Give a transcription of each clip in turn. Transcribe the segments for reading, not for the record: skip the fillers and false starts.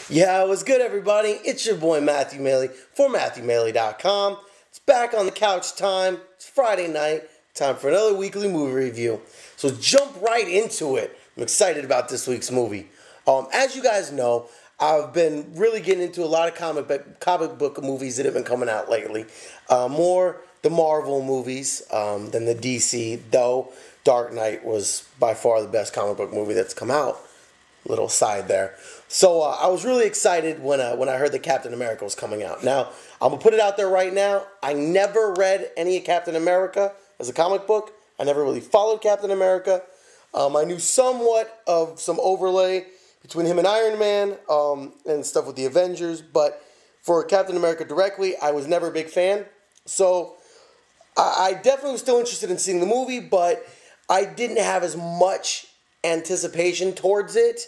Yeah, what's good, everybody? It's your boy Matthew Maley for MatthewMaley.com. It's back on the couch time. It's Friday night. Time for another weekly movie review. So jump right into it. I'm excited about this week's movie. As you guys know, I've been really getting into a lot of comic book movies that have been coming out lately. More the Marvel movies than the DC, though Dark Knight was by far the best comic book movie that's come out. Little side there. So I was really excited when I heard that Captain America was coming out. Now, I'm going to put it out there right now. I never read any of Captain America as a comic book. I never really followed Captain America. I knew somewhat of some overlay between him and Iron Man and stuff with the Avengers. But for Captain America directly, I was never a big fan. So I definitely was still interested in seeing the movie, but I didn't have as much anticipation towards it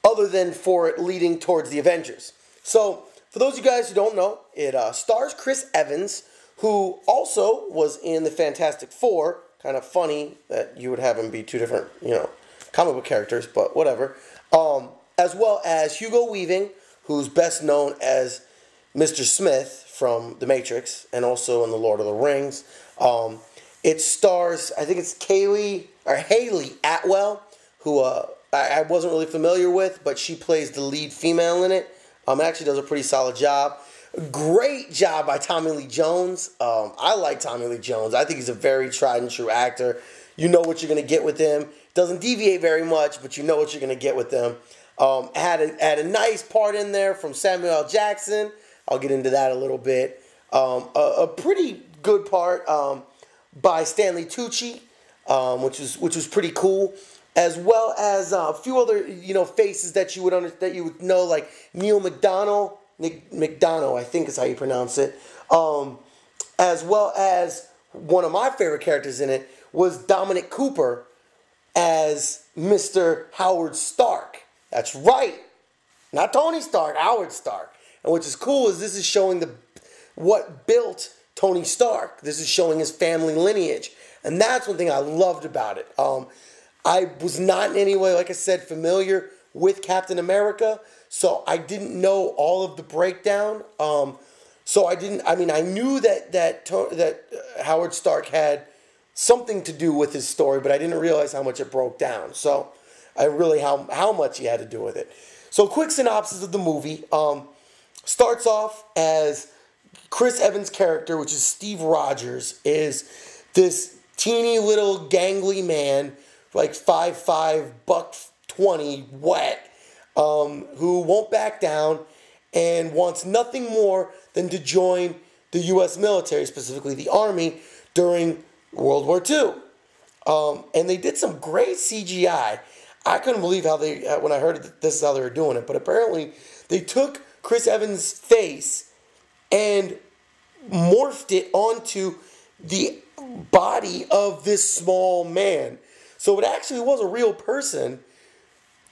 other than for it leading towards the Avengers. So, for those of you guys who don't know, it stars Chris Evans, who also was in the Fantastic Four. Kind of funny that you would have him be two different, comic book characters, but whatever. As well as Hugo Weaving, who's best known as Mr. Smith from The Matrix and also in The Lord of the Rings. It stars, I think it's Hayley Atwell, who I wasn't really familiar with, but she plays the lead female in it. Actually does a pretty solid job. Great job by Tommy Lee Jones. I like Tommy Lee Jones. I think he's a very tried and true actor. You know what you're going to get with him. Doesn't deviate very much, but you know what you're going to get with him. Had a nice part in there from Samuel L. Jackson. I'll get into that a little bit. A pretty good part by Stanley Tucci, which was pretty cool, as well as a few other faces that you would know, like Neil McDonough, I think is how you pronounce it, as well as one of my favorite characters in it was Dominic Cooper as Mr. Howard Stark. That's right, not Tony Stark, Howard Stark. And what's cool is this is showing what built Tony Stark. This is showing his family lineage. And that's one thing I loved about it. I was not in any way, like I said, familiar with Captain America, so I didn't know all of the breakdown. I knew that Howard Stark had something to do with his story, but I didn't realize how much it broke down. So how much he had to do with it. So quick synopsis of the movie. Starts off as Chris Evans' character, which is Steve Rogers, is this teeny little gangly man, like 5'5", $120, wet, who won't back down and wants nothing more than to join the U.S. military, specifically the Army, during World War II. And they did some great CGI. I couldn't believe when I heard it, this is how they were doing it, but apparently they took Chris Evans' face and morphed it onto the body of this small man. So it actually was a real person.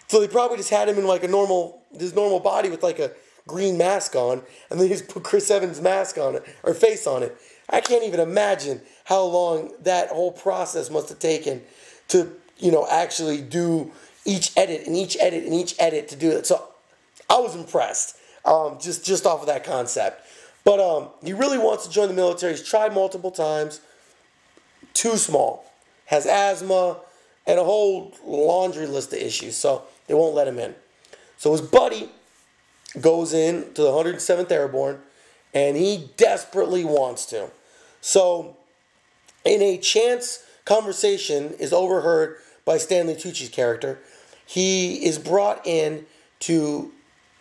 So they probably just had him in like his normal body with like a green mask on, and then just put Chris Evans' mask on it, or face on it. I can't even imagine how long that whole process must have taken to, actually do each edit and each edit and each edit to do it. So I was impressed, just off of that concept. But he really wants to join the military. He's tried multiple times. Too small. Has asthma and a whole laundry list of issues, so they won't let him in. So his buddy goes in to the 107th Airborne, and he desperately wants to. So in a chance conversation is overheard by Stanley Tucci's character. He is brought in to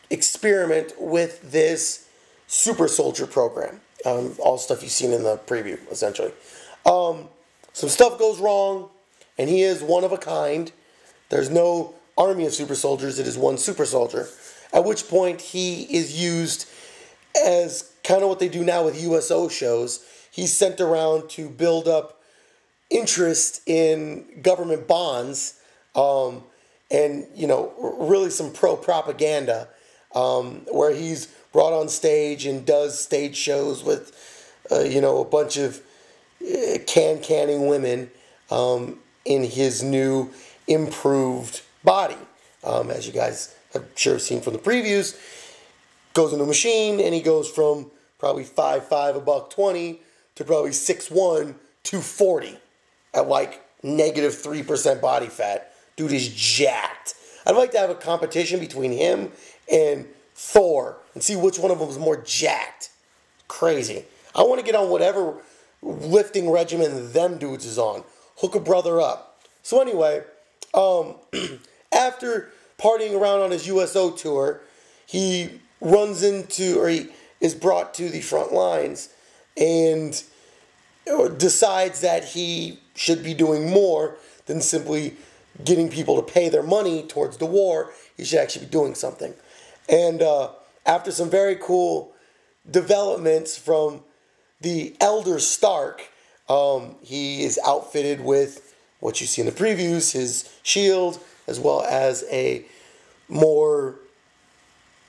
experiment with this super soldier program. All stuff you've seen in the preview, essentially. Some stuff goes wrong, and he is one of a kind. There's no army of super soldiers. It is one super soldier. At which point he is used as kind of what they do now with USO shows. He's sent around to build up interest in government bonds, and really some pro-propaganda, where he's brought on stage and does stage shows with a bunch of canning women in his new improved body, as you guys I'm sure you've seen from the previews, goes into a machine, and he goes from probably 5'5", a $120, to probably 6'1", 240, at like -3% body fat. Dude is jacked. I'd like to have a competition between him and Thor and see which one of them is more jacked. Crazy. I want to get on whatever lifting regimen them dudes is on. Hook a brother up. So anyway, after partying around on his USO tour, he runs into, or he is brought to the front lines and decides that he should be doing more than simply getting people to pay their money towards the war. He should actually be doing something. And after some very cool developments from the Elder Stark, he is outfitted with what you see in the previews, his shield, as well as a more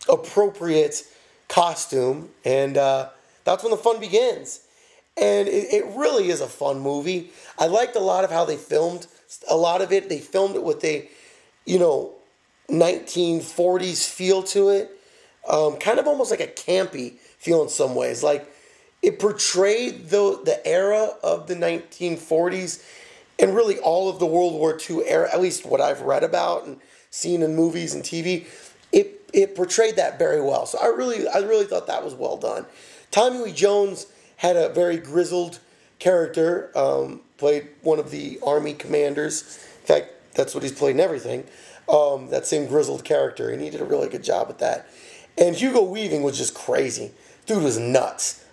appropriate costume. And that's when the fun begins. And it really is a fun movie. I liked a lot of how they filmed a lot of it. They filmed it with a, 1940s feel to it. Kind of almost like a campy feel in some ways. Like, it portrayed the era of the 1940s and really all of the World War II era, at least what I've read about and seen in movies and TV. It portrayed that very well. So I really thought that was well done. Tommy Lee Jones had a very grizzled character, played one of the army commanders. In fact, that's what he's played in everything. That same grizzled character, and he did a really good job with that. And Hugo Weaving was just crazy. Dude was nuts.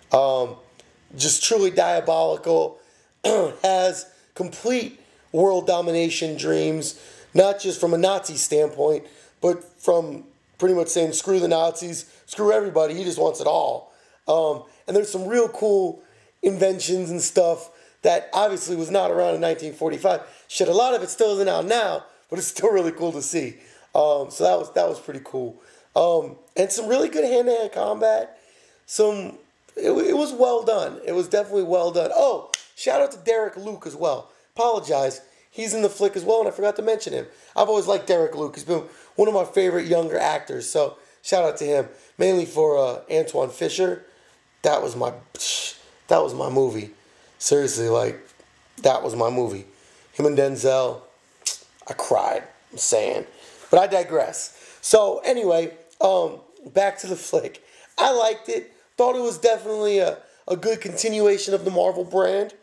Just truly diabolical. Has complete world domination dreams, not just from a Nazi standpoint, but from pretty much saying screw the Nazis, screw everybody. He just wants it all. And there's some real cool inventions and stuff that obviously was not around in 1945. Shit, a lot of it still isn't out now, but it's still really cool to see. So that was pretty cool. And some really good hand-to-hand combat. It was well done. It was definitely well done. Oh, shout out to Derek Luke as well. Apologize. He's in the flick as well, and I forgot to mention him. I've always liked Derek Luke. He's been one of my favorite younger actors, so shout out to him. Mainly for Antoine Fisher. That was my movie. Seriously, like, that was my movie. Him and Denzel, I cried. I'm saying. But I digress. So, anyway, back to the flick. I liked it. Thought it was definitely a good continuation of the Marvel brand.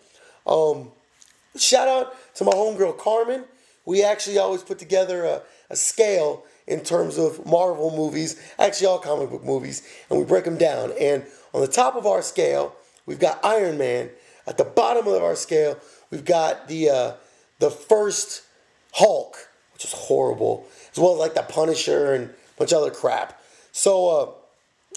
Shout out to my homegirl Carmen. We actually always put together a scale in terms of Marvel movies, actually all comic book movies, and we break them down. And on the top of our scale, we've got Iron Man. At the bottom of our scale, we've got the first Hulk, which is horrible, as well as like the Punisher and a bunch of other crap. So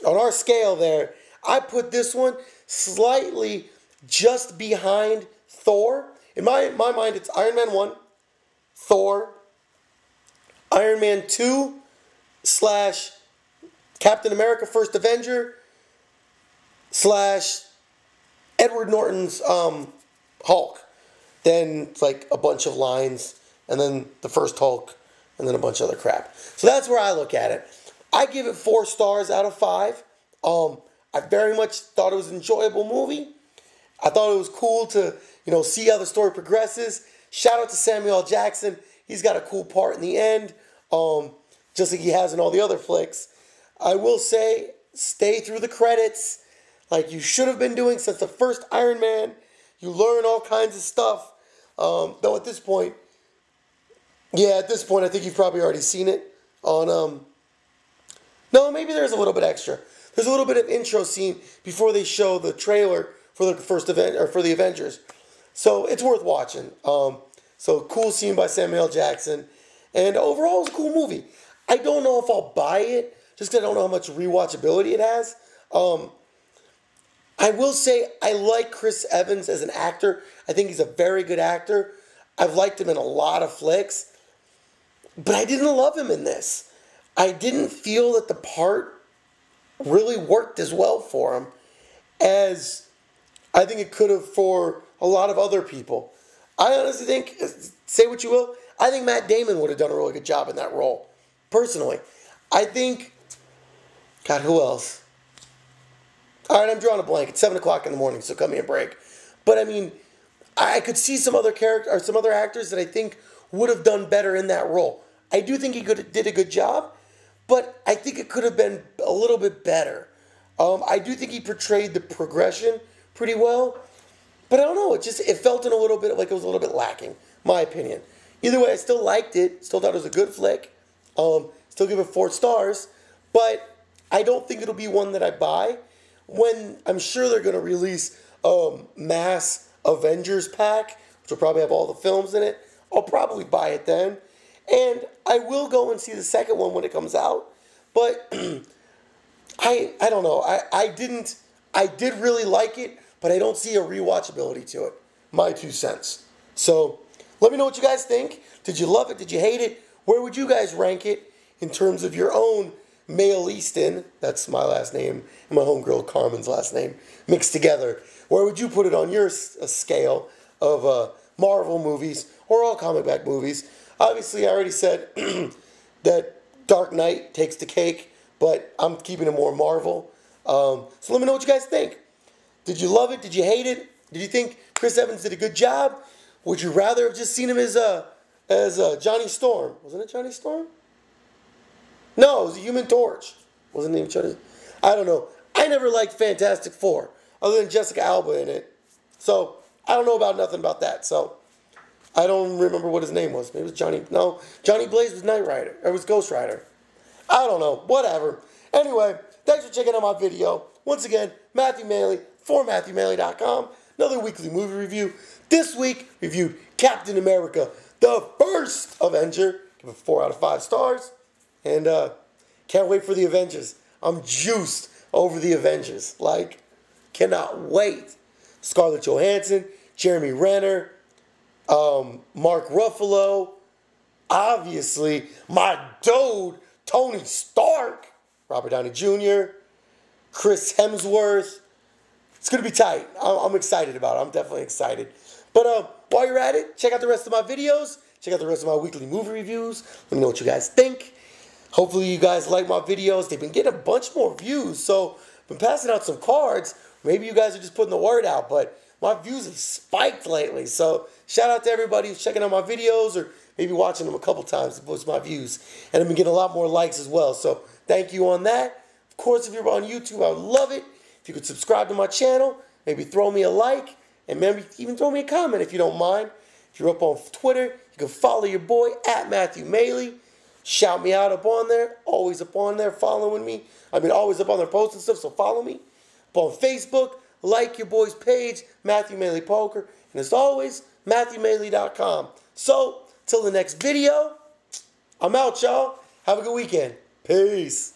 on our scale there, I put this one slightly just behind Thor. In my mind, it's Iron Man 1, Thor, Iron Man 2 / Captain America First Avenger / Edward Norton's Hulk. Then it's like a bunch of lines, and then the first Hulk, and then a bunch of other crap. So that's where I look at it. I give it 4 stars out of 5. I very much thought it was an enjoyable movie. I thought it was cool to, see how the story progresses. Shout out to Samuel L. Jackson. He's got a cool part in the end, just like he has in all the other flicks. I will say, stay through the credits like you should have been doing since the first Iron Man. You learn all kinds of stuff. Though at this point, I think you've probably already seen it on, no, maybe there's a little bit extra. There's a little bit of intro scene before they show the trailer for the first event, or for the Avengers. So it's worth watching. So cool scene by Samuel L. Jackson. And overall, it's a cool movie. I don't know if I'll buy it, just because I don't know how much rewatchability it has. I will say I like Chris Evans as an actor. I think he's a very good actor. I've liked him in a lot of flicks. But I didn't love him in this. I didn't feel that the part really worked as well for him as I think it could have for a lot of other people. I honestly think, say what you will, I think Matt Damon would have done a really good job in that role. Personally, I think, God, who else? All right, I'm drawing a blank. It's 7 o'clock in the morning, so cut me a break. But I mean, I could see some other character or some other actors that I think would have done better in that role. I do think he did a good job, but I think it could have been a little bit better. I do think he portrayed the progression pretty well, but I don't know. It felt in a little bit like it was a little bit lacking, my opinion. Either way, I still liked it. Still thought it was a good flick. Still give it 4 stars, but I don't think it'll be one that I buy. When I'm sure they're going to release mass Avengers pack, which will probably have all the films in it, I'll probably buy it then. And I will go and see the second one when it comes out. But I don't know. I did really like it, but I don't see a rewatchability to it. My 2 cents. So let me know what you guys think. Did you love it? Did you hate it? Where would you guys rank it in terms of your own Male Easton? That's my last name and my homegirl Carmen's last name mixed together. Where would you put it on your scale of Marvel movies or all comic book movies? Obviously, I already said that Dark Knight takes the cake, but I'm keeping it more Marvel. So let me know what you guys think. Did you love it? Did you hate it? Did you think Chris Evans did a good job? Would you rather have just seen him as Johnny Storm? Wasn't it Johnny Storm? No, it was a Human Torch. Wasn't it even Johnny? I don't know. I never liked Fantastic Four, other than Jessica Alba in it. So I don't know about nothing about that. So I don't remember what his name was. Maybe it was Johnny. No, Johnny Blaze was Knight Rider. Or it was Ghost Rider. I don't know. Whatever. Anyway, thanks for checking out my video. Once again, Matthew Maley for MatthewMaley.com. Another weekly movie review. This week, reviewed Captain America, the first Avenger. Give it 4 out of 5 stars. And can't wait for the Avengers. I'm juiced over the Avengers. Like, cannot wait. Scarlett Johansson, Jeremy Renner, Mark Ruffalo, obviously my dude, Tony Stark, Robert Downey Jr., Chris Hemsworth. It's going to be tight. I'm excited about it. I'm definitely excited. But while you're at it, check out the rest of my videos. Check out the rest of my weekly movie reviews. Let me know what you guys think. Hopefully you guys like my videos. They've been getting a bunch more views. So I've been passing out some cards. Maybe you guys are just putting the word out. But my views have spiked lately. So shout out to everybody who's checking out my videos or maybe watching them a couple times to boost my views. And I've been getting a lot more likes as well. So thank you on that. Of course, if you're on YouTube, I would love it if you could subscribe to my channel. Maybe throw me a like. And maybe even throw me a comment if you don't mind. If you're up on Twitter, you can follow your boy at Matthew Maley. Shout me out up on there. Always up on there following me. I mean, always up on there posting stuff, so follow me. Up on Facebook, like your boy's page, Matthew Maley Poker. And as always, MatthewMaley.com. So, till the next video, I'm out, y'all. Have a good weekend. Peace.